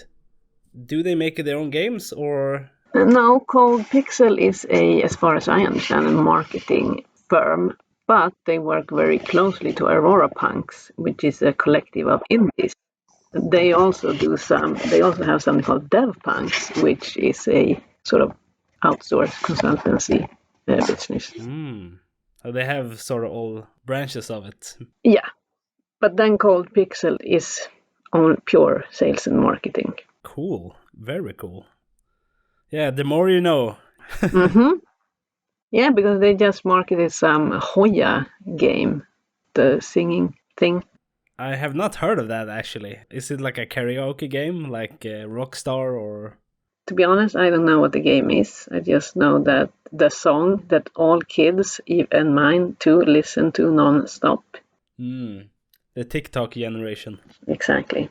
B: Do they make their own games or...
C: No, Cold Pixel is as far as I understand, a marketing firm, but they work very closely to Aurora Punks, which is a collective of indies. They also have something called Dev Punks, which is a sort of outsourced consultancy business.
B: So they have sort of all branches of it.
C: Yeah, but then Cold Pixel is on pure sales and marketing.
B: Cool, very cool. Yeah, the more you know.
C: Mm-hmm. Yeah, because they just marketed some Hoya game, the singing thing.
B: I have not heard of that actually. Is it like a karaoke game, like Rockstar or...
C: To be honest, I don't know what the game is. I just know that the song that all kids, and mine too, listen to non-stop.
B: The TikTok generation.
C: Exactly.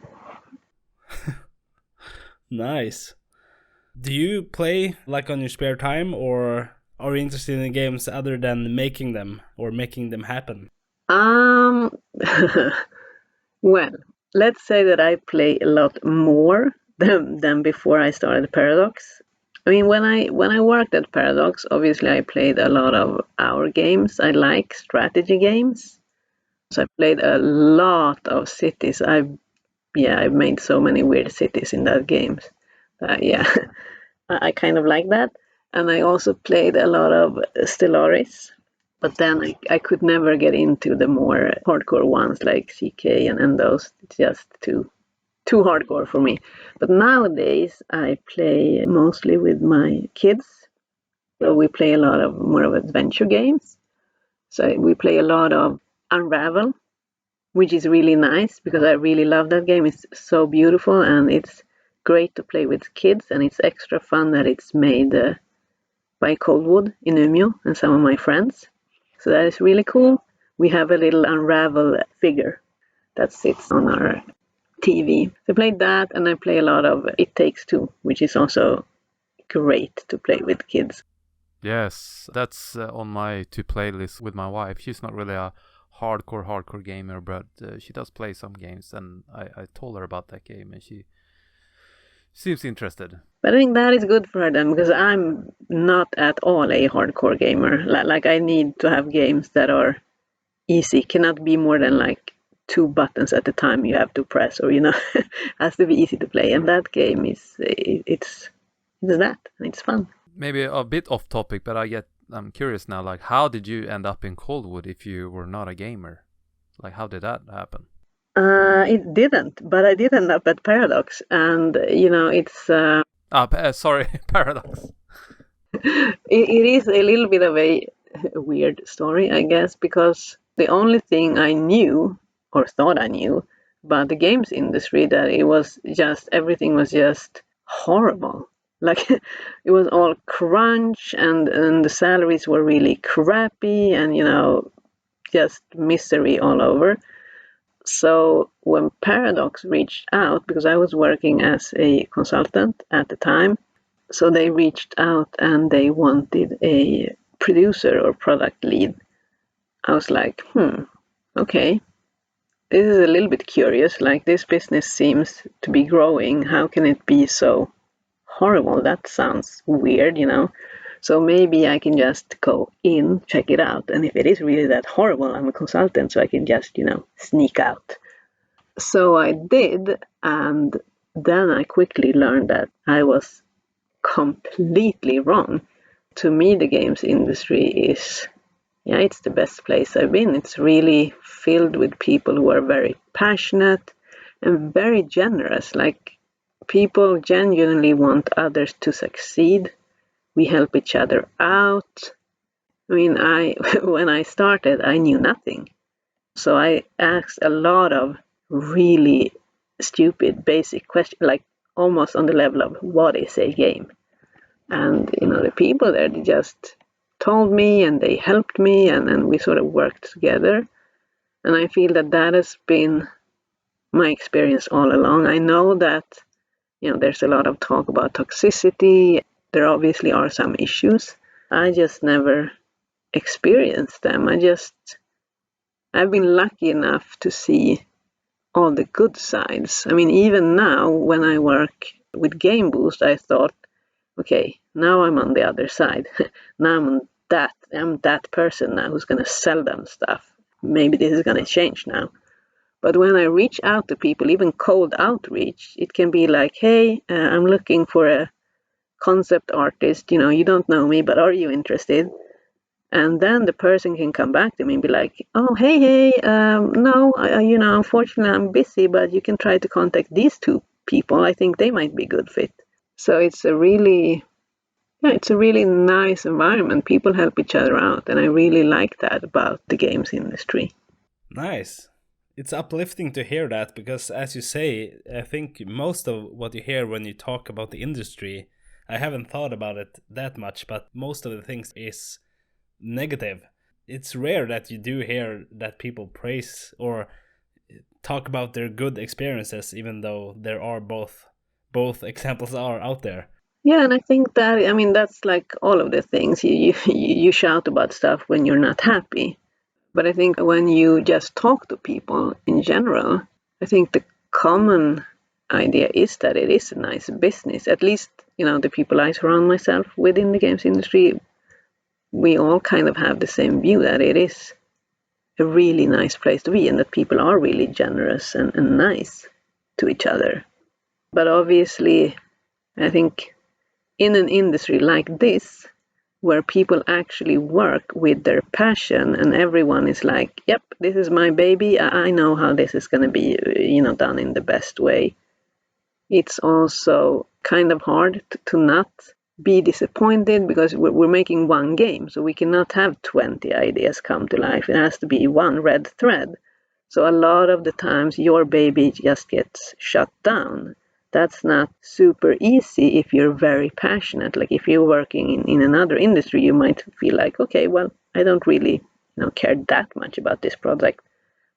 B: Nice. Do you play like on your spare time, or are you interested in games other than making them or making them happen?
C: Well, let's say that I play a lot more than before I started Paradox. I mean, when I worked at Paradox, obviously I played a lot of our games. I like strategy games. So I played a lot of Cities. I've yeah, I've made so many weird cities in that game. Yeah, I kind of like that. And I also played a lot of Stellaris, but then I could never get into the more hardcore ones like CK and those. It's just too hardcore for me. But nowadays I play mostly with my kids. So we play a lot of more of adventure games. So we play a lot of Unravel, which is really nice because I really love that game. It's so beautiful and it's great to play with kids, and it's extra fun that it's made by Coldwood in Umeå and some of my friends. So that is really cool. We have a little Unravel figure that sits on our TV. So I played that, and I play a lot of It Takes Two, which is also great to play with kids.
A: Yes, that's on my to play list with my wife. She's not really a hardcore gamer, but she does play some games, and I told her about that game, and she seems interested.
C: But I think that is good for her then, because I'm not at all a hardcore gamer. Like I need to have games that are easy, cannot be more than like 2 buttons at a time you have to press, or has to be easy to play. And that game it's that, and it's fun.
A: Maybe a bit off topic, but I'm curious now, like how did you end up in Coldwood if you were not a gamer? Like how did that happen?
C: It didn't, but I did end up at Paradox, and it's
A: Sorry, Paradox.
C: it is a little bit of a weird story, I guess, because the only thing I knew or thought I knew about the games industry, that everything was just horrible. Like it was all crunch, and the salaries were really crappy, and just misery all over. So when Paradox reached out, because I was working as a consultant at the time, so they reached out and they wanted a producer or product lead. I was like, okay, this is a little bit curious. Like, this business seems to be growing. How can it be so horrible? That sounds weird, So maybe I can just go in, check it out. And if it is really that horrible, I'm a consultant, so I can just, sneak out. So I did, and then I quickly learned that I was completely wrong. To me, the games industry is, it's the best place I've been. It's really filled with people who are very passionate and very generous. Like, people genuinely want others to succeed. We help each other out. I mean, when I started, I knew nothing. So I asked a lot of really stupid, basic questions, like almost on the level of what is a game? And, the people there, they just told me and they helped me, and then we sort of worked together. And I feel that has been my experience all along. I know that, there's a lot of talk about toxicity. There obviously are some issues. I just never experienced them. I've been lucky enough to see all the good sides. I mean, even now when I work with Game Boost, I thought, okay, now I'm on the other side. Now I'm that person now who's going to sell them stuff. Maybe this is going to change now. But when I reach out to people, even cold outreach, it can be like, hey, I'm looking for a concept artist. You don't know me, but are you interested? And then the person can come back to me and be like, oh, hey, no, unfortunately I'm busy, but you can try to contact these 2 people. I think they might be a good fit. So it's a really nice environment. People help each other out, and I really like that about the games industry.
B: Nice. It's uplifting to hear that, because as you say, I think most of what you hear when you talk about the industry, I haven't thought about it that much, but most of the things is negative. It's rare that you do hear that people praise or talk about their good experiences, even though there are both examples are out there.
C: Yeah, and I think that's like all of the things. You shout about stuff when you're not happy. But I think when you just talk to people in general, I think the common idea is that it is a nice business. At least, the people I surround myself with in the games industry, we all kind of have the same view that it is a really nice place to be, and that people are really generous and nice. to each other. But obviously, I think in an industry like this, where people actually work with their passion and everyone is like, yep, this is my baby, I know how this is going to be, done in the best way. It's also kind of hard to not be disappointed because we're making one game, so we cannot have 20 ideas come to life. It has to be one red thread. So a lot of the times your baby just gets shut down. That's not super easy if you're very passionate. Like if you're working in another industry, you might feel like, okay, well, I don't really care that much about this project.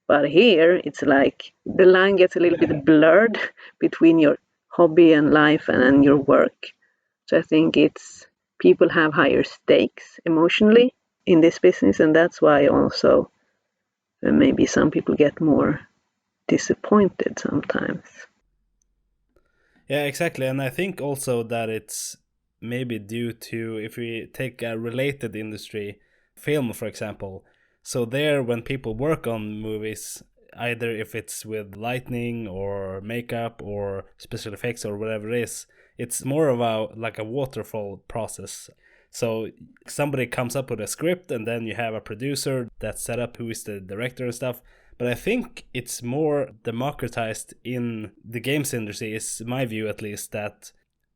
C: But here it's like the line gets a little bit blurred between your hobby and life and your work. So I think it's people have higher stakes emotionally in this business, and that's why also maybe some people get more disappointed sometimes.
B: Yeah, exactly. And I think also that it's maybe due to, if we take a related industry, film, for example. So there, when people work on movies, either if it's with lighting or makeup or special effects or whatever it is, it's more of a waterfall process. So somebody comes up with a script and then you have a producer that set up who is the director and stuff. But I think it's more democratized in the games industry, is my view at least, that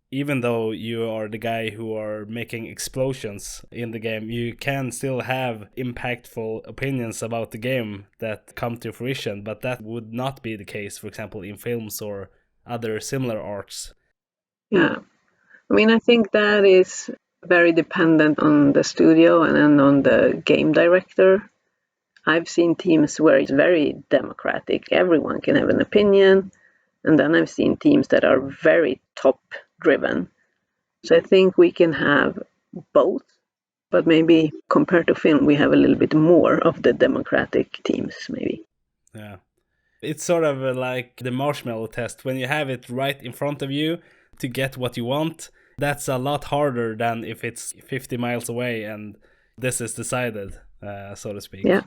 B: even though you are the guy who are making explosions in the game, you can still have impactful opinions about the game that come to fruition. But that would not be the case, for example, in films or other similar arts.
C: Yeah. I mean, I think that is very dependent on the studio and then on the game director. I've seen teams where it's very democratic, everyone can have an opinion, and then I've seen teams that are very top driven. So I think we can have both, but maybe compared to film, we have a little bit more of the democratic teams, maybe.
B: Yeah. It's sort of like the marshmallow test. When you have it right in front of you to get what you want, that's a lot harder than if it's 50 miles away and this is decided, so to speak.
C: Yeah.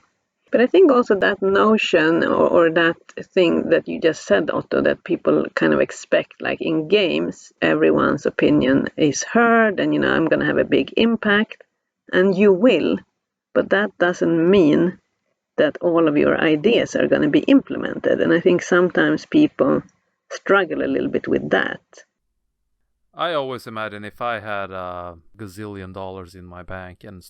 C: But I think also that notion or that thing that you just said, Otto, that people kind of expect, like in games, everyone's opinion is heard and, I'm going to have a big impact. And you will. But that doesn't mean that all of your ideas are going to be implemented. And I think sometimes people struggle a little bit with that.
A: I always imagine if I had a gazillion dollars in my bank and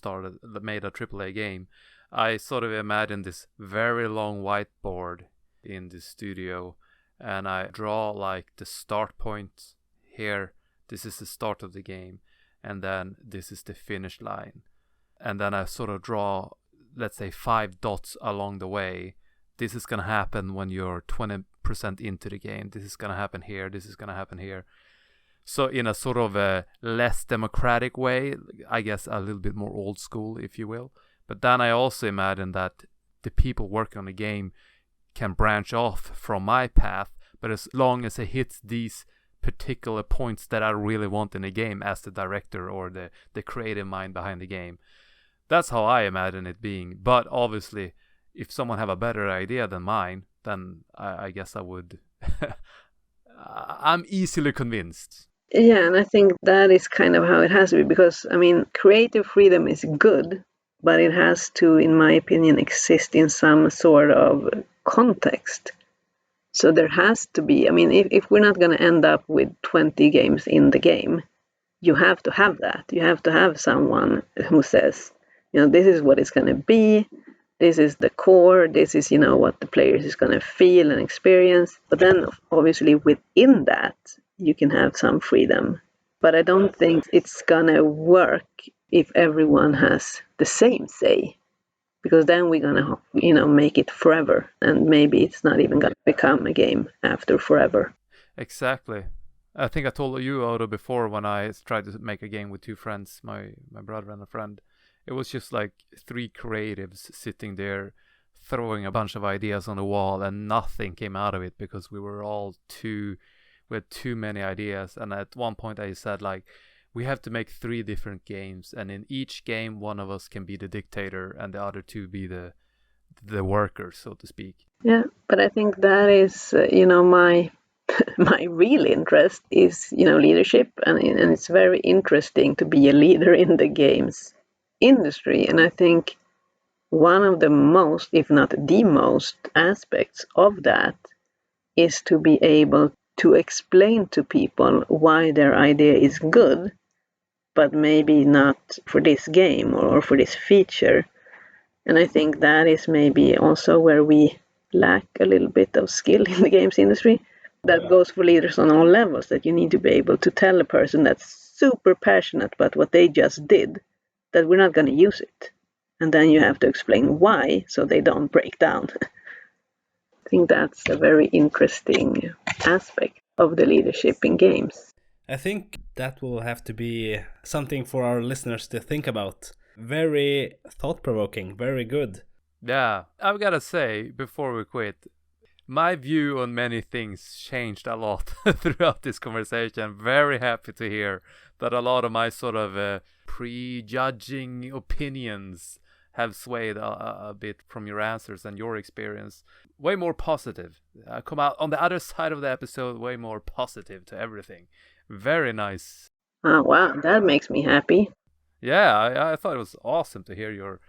A: made a AAA game, I sort of imagine this very long whiteboard in the studio, and I draw like the start point here. This is the start of the game, and then this is the finish line. And then I sort of draw, let's say, 5 dots along the way. This is going to happen when you're 20% into the game. This is going to happen here. This is going to happen here. So in a sort of a less democratic way, I guess a little bit more old school, if you will. But then I also imagine that the people working on the game can branch off from my path, but as long as it hits these particular points that I really want in the game as the director or the creative mind behind the game. That's how I imagine it being. But obviously, if someone have a better idea than mine, then I guess I would... I'm easily convinced.
C: Yeah, and I think that is kind of how it has to be, because, I mean, creative freedom is good, but it has to, in my opinion, exist in some sort of context. So there has to be, I mean, if we're not going to end up with 20 games in the game, you have to have that. You have to have someone who says, this is what it's going to be, this is the core, this is, what the players is going to feel and experience. But then, obviously, within that, you can have some freedom. But I don't think it's going to work if everyone has the same say, because then we're going to, make it forever. And maybe it's not even going to become a game after forever.
A: Exactly. I think I told you, Otto, before when I tried to make a game with 2 friends, my brother and a friend. It was just like 3 creatives sitting there throwing a bunch of ideas on the wall, and nothing came out of it because we had too many ideas. And at one point I said, like, we have to make 3 different games, and in each game one of us can be the dictator and the other 2 be the workers, so to speak.
C: Yeah, but I think that is, my my real interest is, leadership, and it's very interesting to be a leader in the games industry. And I think one of the most, if not the most, aspects of that is to be able to explain to people why their idea is good, but maybe not for this game or for this feature. And I think that is maybe also where we lack a little bit of skill in the games industry. That goes for leaders on all levels, that you need to be able to tell a person that's super passionate about what they just did that we're not going to use it. And then you have to explain why so they don't break down. I think that's a very interesting aspect of the leadership in games.
B: I think that will have to be something for our listeners to think about. Very thought-provoking, very good.
A: Yeah, I've got to say, before we quit, my view on many things changed a lot throughout this conversation. Very happy to hear that a lot of my sort of prejudging opinions have swayed a bit from your answers and your experience. Way more positive. I come out on the other side of the episode way more positive to everything. Very nice.
C: Oh, wow, that makes me happy.
A: Yeah, I thought it was awesome to hear your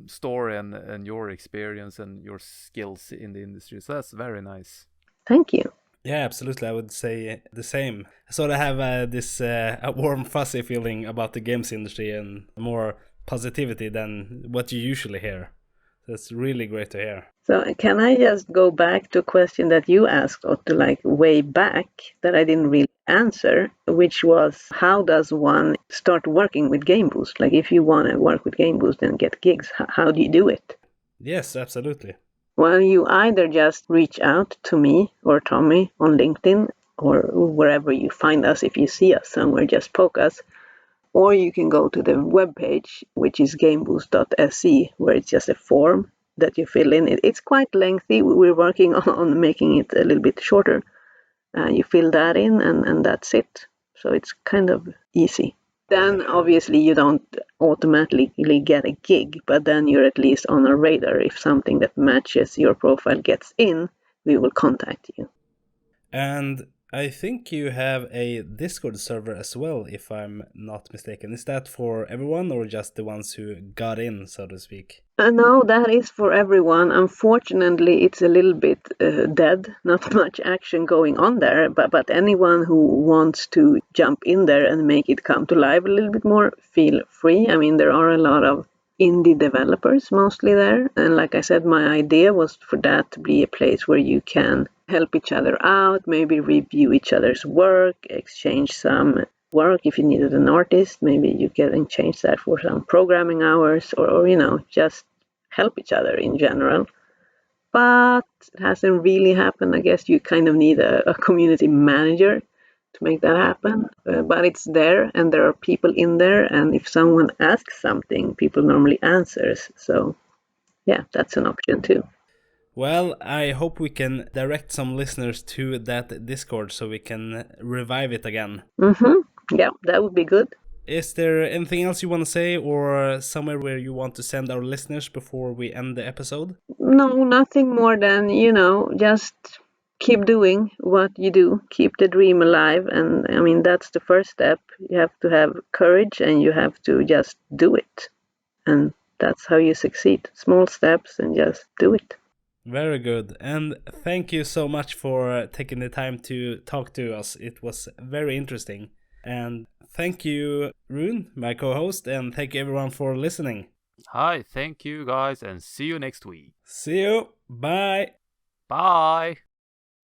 A: story and your experience and your skills in the industry. So that's very nice.
C: Thank you.
B: Yeah, absolutely. I would say the same. I sort of have this a warm, fuzzy feeling about the games industry and more positivity than what you usually hear. That's really great to hear.
C: So can I just go back to a question that you asked, Otto, like way back, that I didn't really answer, which was, how does one start working with Game Boost? Like, if you want to work with Game Boost and get gigs, how do you do it?
B: Yes, absolutely.
C: Well, you either just reach out to me or Tommy on LinkedIn or wherever you find us. If you see us somewhere, just poke us. Or you can go to the webpage, which is gameboost.se, where it's just a form that you fill in. It's quite lengthy. We're working on making it a little bit shorter. You fill that in and that's it. So it's kind of easy. Then obviously you don't automatically get a gig, but then you're at least on a radar. If something that matches your profile gets in, we will contact you.
B: And I think you have a Discord server as well, if I'm not mistaken. Is that for everyone or just the ones who got in, so to speak?
C: No, that is for everyone. Unfortunately, it's a little bit dead. Not much action going on there, but anyone who wants to jump in there and make it come to life a little bit more, feel free. I mean, there are a lot of indie developers mostly there. And like I said, my idea was for that to be a place where you can help each other out, maybe review each other's work, exchange some work. If you needed an artist, maybe you can change that for some programming hours or just help each other in general. But it hasn't really happened. I guess you kind of need a community manager to make that happen. But it's there and there are people in there. And if someone asks something, people normally answers. So yeah, that's an option too.
B: Well, I hope we can direct some listeners to that Discord so we can revive it again.
C: Yeah, that would be good.
B: Is there anything else you want to say or somewhere where you want to send our listeners before we end the episode?
C: No, nothing more than, just keep doing what you do. Keep the dream alive. And I mean, that's the first step. You have to have courage and you have to just do it. And that's how you succeed. Small steps and just do it.
B: Very good. And thank you so much for taking the time to talk to us. It was very interesting. And thank you, Rune, my co-host, and thank you everyone for listening.
A: Hi, thank you guys, and see you next week.
B: See you. Bye.
A: Bye.